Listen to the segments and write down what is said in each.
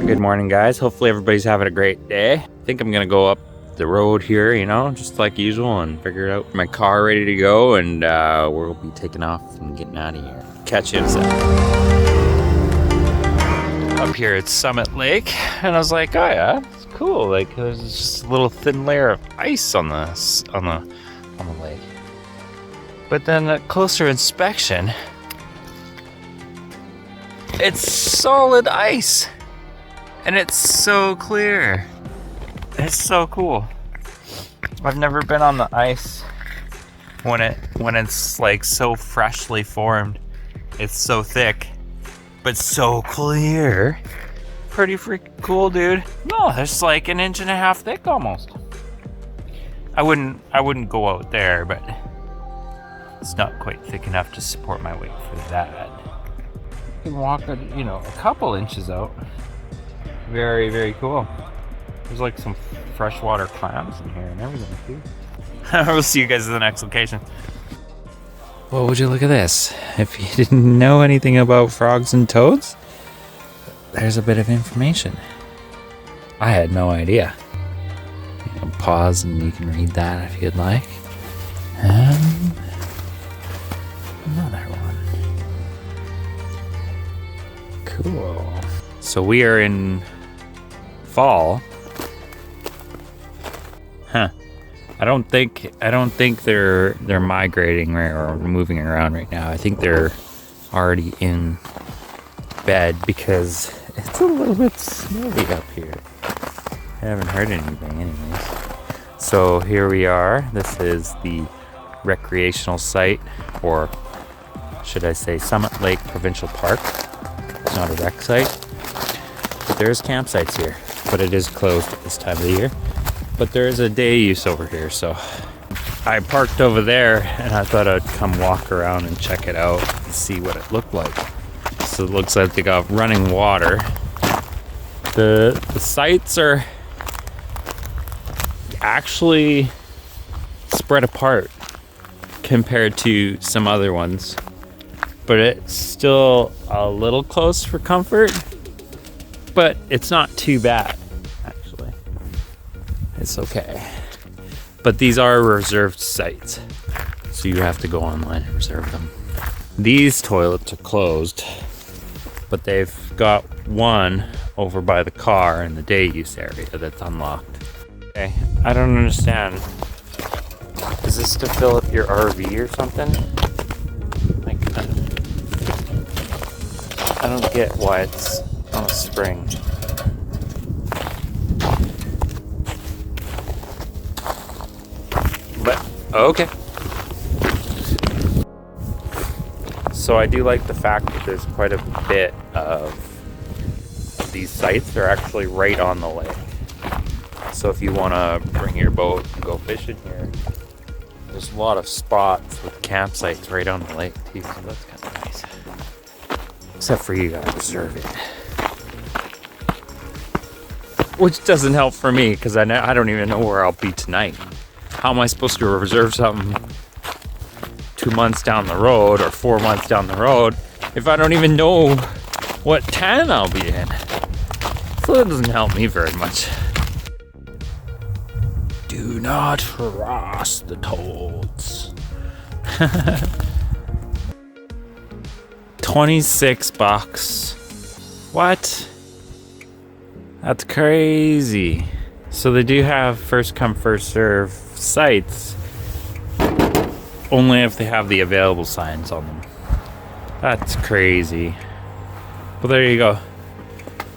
Good morning, guys. Hopefully everybody's having a great day. I think I'm gonna go up the road here, just like usual, and figure out my car ready to go, and we'll be taking off and getting out of here. Catch you in a sec. Up here at Summit Lake, and I was like, oh yeah, it's cool. Like there's just a little thin layer of ice on the lake. But then at closer inspection, it's solid ice. And it's so clear. It's so cool. I've never been on the ice when it's like so freshly formed. It's so thick, but so clear. Pretty freaking cool, dude. No, it's like 1.5 inches thick almost. I wouldn't go out there, but it's not quite thick enough to support my weight for that. You can walk a couple inches out. Very, very cool. There's like some freshwater clams in here and everything too. We'll see you guys at the next location. Well, would you look at this? If you didn't know anything about frogs and toads, there's a bit of information. I had no idea. You can pause and you can read that if you'd like. Another one. Cool. So we are in fall. I don't think they're migrating or moving around right now. I think they're already in bed because it's a little bit snowy up here. I haven't heard anything anyways. So here we are. This is the recreational site, or should I say Summit Lake Provincial Park. It's not a rec site. But there's campsites here, but it is closed at this time of the year. But there is a day use over here, so I parked over there and I thought I'd come walk around and check it out and see what it looked like. So it looks like they got running water. The sites are actually spread apart compared to some other ones, but it's still a little close for comfort. But it's not too bad, actually. It's okay. But these are reserved sites, so you have to go online and reserve them. These toilets are closed, but they've got one over by the car in the day use area that's unlocked. Okay, I don't understand. Is this to fill up your RV or something? Like, I don't get why it's on a spring. But okay. So I do like the fact that there's quite a bit of these sites. They're actually right on the lake. So if you want to bring your boat and go fishing here, there's a lot of spots with campsites right on the lake too. So that's kind of nice. Except for you gotta reserve it. Which doesn't help for me, because I don't even know where I'll be tonight. How am I supposed to reserve something 2 months down the road or 4 months down the road if I don't even know what town I'll be in? So that doesn't help me very much. Do not harass the toads. $26. What? That's crazy. So they do have first come first serve sites, only if they have the available signs on them. That's crazy. Well, there you go.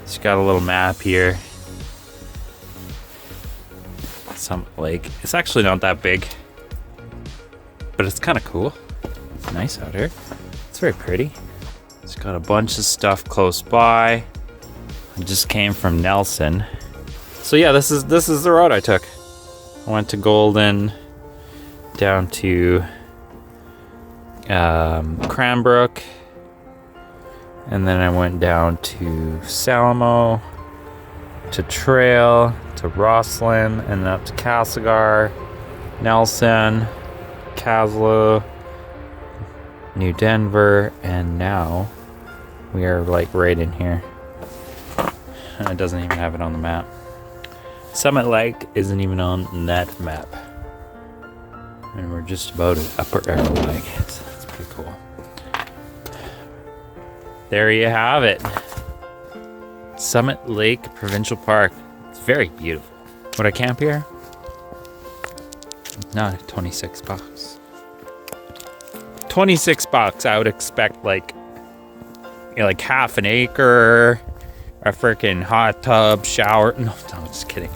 It's got a little map here. Summit Lake. It's actually not that big, but it's kind of cool. It's nice out here. It's very pretty. It's got a bunch of stuff close by. I just came from Nelson. So yeah, this is the road I took. I went to Golden, down to Cranbrook, and then I went down to Salamo, to Trail, to Rosslyn, and then up to Castlegar, Nelson, Kaslo, New Denver, and now we are like right in here. and it doesn't even have it on the map. Summit Lake isn't even on that map. And we're just about at Upper Arrow Lake, so that's pretty cool. There you have it. Summit Lake Provincial Park. It's very beautiful. Would I camp here? No, 26 bucks. 26 bucks. I would expect like half an acre, a freaking hot tub, shower. No, just kidding.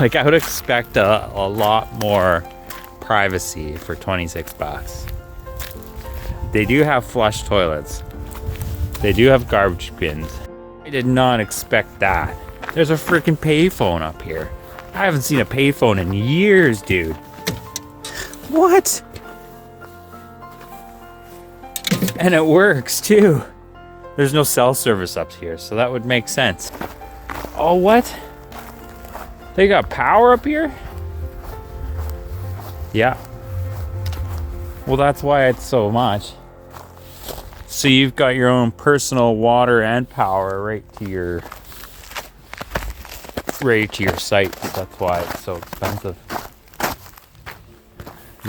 Like I would expect a lot more privacy for 26 bucks. They do have flush toilets. They do have garbage bins. I did not expect that. There's a freaking payphone up here. I haven't seen a payphone in years, dude. What? And it works too. There's no cell service up here, so that would make sense. Oh, what? They got power up here? Yeah. Well, that's why it's so much. So you've got your own personal water and power right to your site. That's why it's so expensive.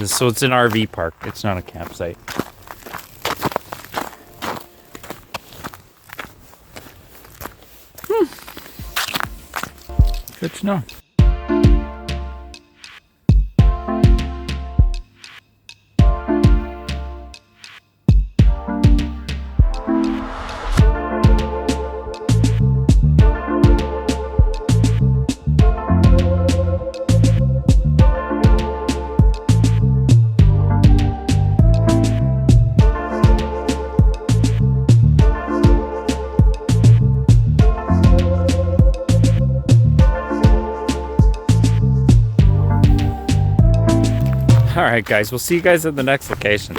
So it's an RV park. It's not a campsite. Good to know. Alright guys, we'll see you guys at the next location.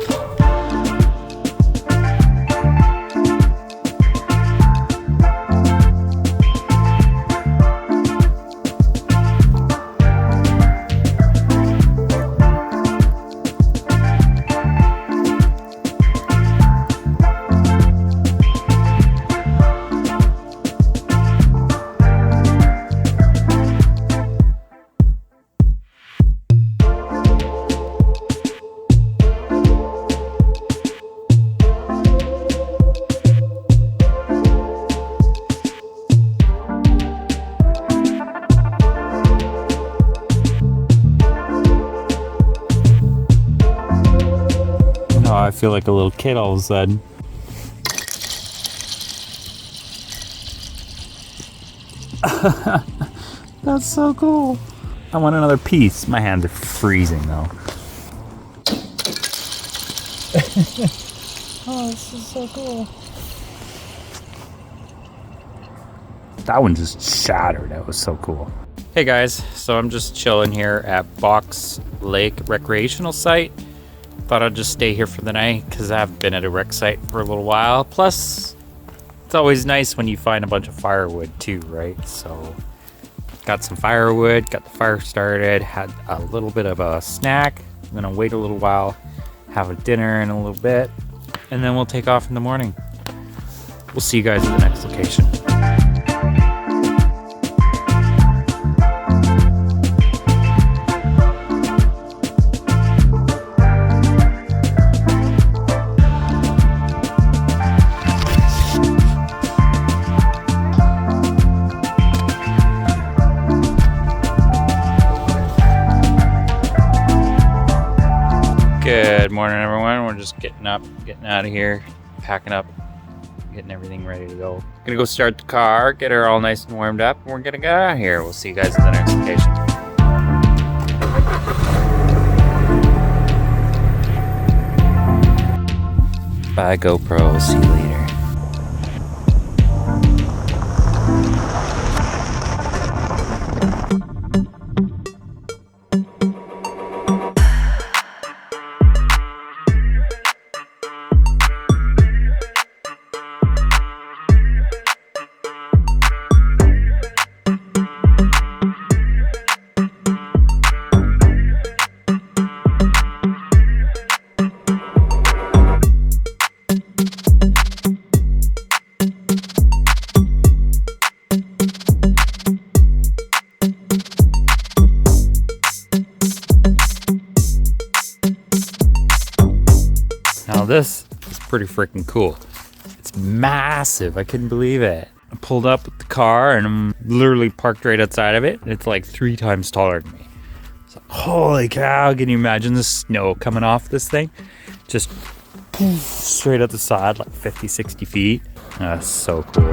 I feel like a little kid all of a sudden. That's so cool. I want another piece. My hands are freezing though. Oh, this is so cool. That one just shattered. That was so cool. Hey guys, so I'm just chilling here at Box Lake Recreational Site. Thought I'd just stay here for the night because I haven't been at a rec site for a little while. Plus, it's always nice when you find a bunch of firewood too, right? So, got some firewood, got the fire started, had a little bit of a snack. I'm gonna wait a little while, have a dinner in a little bit, and then we'll take off in the morning. We'll see you guys at the next location. Good morning, everyone. We're just getting up, getting out of here, packing up, getting everything ready to go. Gonna go start the car, get her all nice and warmed up, and we're gonna get out of here. We'll see you guys at the next location. Bye, GoPro. See you later. this is pretty freaking cool. It's massive. I couldn't believe it. I pulled up with the car and I'm literally parked right outside of it. It's like 3 times taller than me. So, holy cow, can you imagine the snow coming off this thing? Just poof, straight out the side, like 50, 60 feet. That's so cool.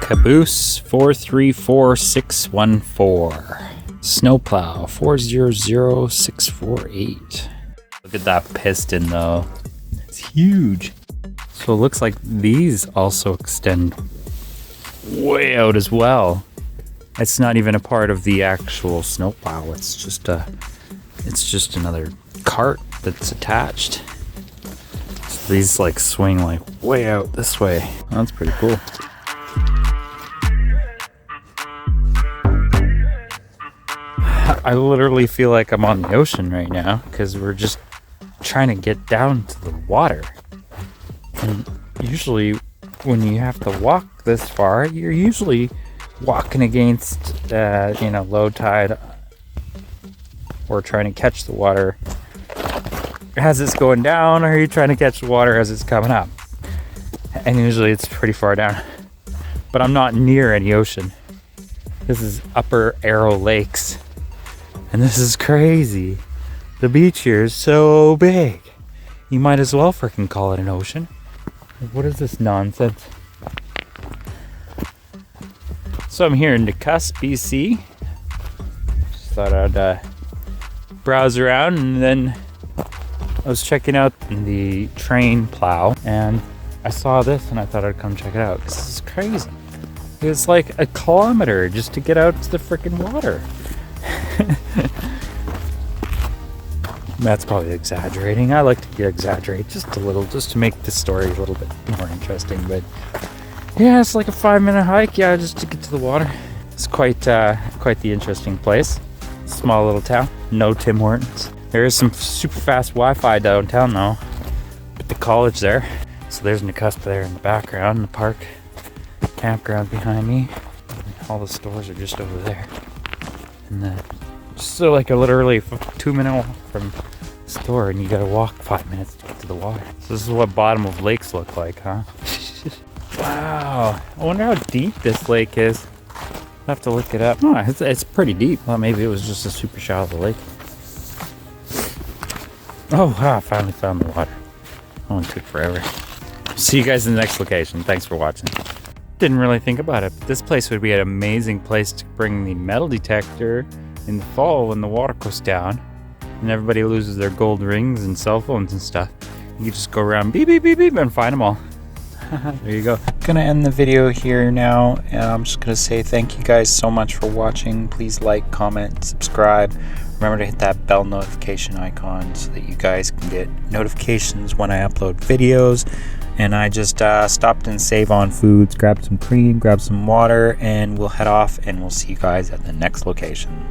Caboose 434614. Snowplow 400648. Look at that piston though. It's huge. So it looks like these also extend way out as well. It's not even a part of the actual snowplow. It's just another cart that's attached. So these like swing like way out this way. That's pretty cool. I literally feel like I'm on the ocean right now because we're just trying to get down to the water. And usually when you have to walk this far, you're usually walking against, low tide or trying to catch the water as it's going down, or you're trying to catch the water as it's coming up. And usually it's pretty far down. But I'm not near any ocean. This is Upper Arrow Lakes. And this is crazy. The beach here is so big. You might as well freaking call it an ocean. What is this nonsense? So I'm here in Nakusp B.C. Just thought I'd browse around, and then I was checking out the train plow and I saw this and I thought I'd come check it out. This is crazy. It's like 1 kilometer just to get out to the freaking water. That's probably exaggerating. I like to exaggerate just a little, just to make the story a little bit more interesting. But yeah, it's like a 5-minute hike, just to get to the water. It's quite the interesting place. Small little town, no Tim Hortons. There is some super fast Wi-Fi downtown though, with the college there. So there's Nakusp there in the background, the park, campground behind me. All the stores are just over there. And so like literally 2-minute walk from the store, and you gotta walk 5 minutes to get to the water. So this is what bottom of lakes look like, huh? Wow, I wonder how deep this lake is. I'll have to look it up. Oh, it's pretty deep. Well, maybe it was just a super shallow lake. Oh, wow, I finally found the water. That one took forever. See you guys in the next location. Thanks for watching. Didn't really think about it, but this place would be an amazing place to bring the metal detector in the fall when the water goes down and everybody loses their gold rings and cell phones and stuff. You just go around beep beep beep beep and find them all. There you go. Gonna end the video here now, and I'm just gonna say thank you guys so much for watching. Please like, comment, subscribe. Remember to hit that bell notification icon so that you guys can get notifications when I upload videos. And I just stopped and save on foods, grabbed some cream, grabbed some water, and we'll head off, and we'll see you guys at the next location.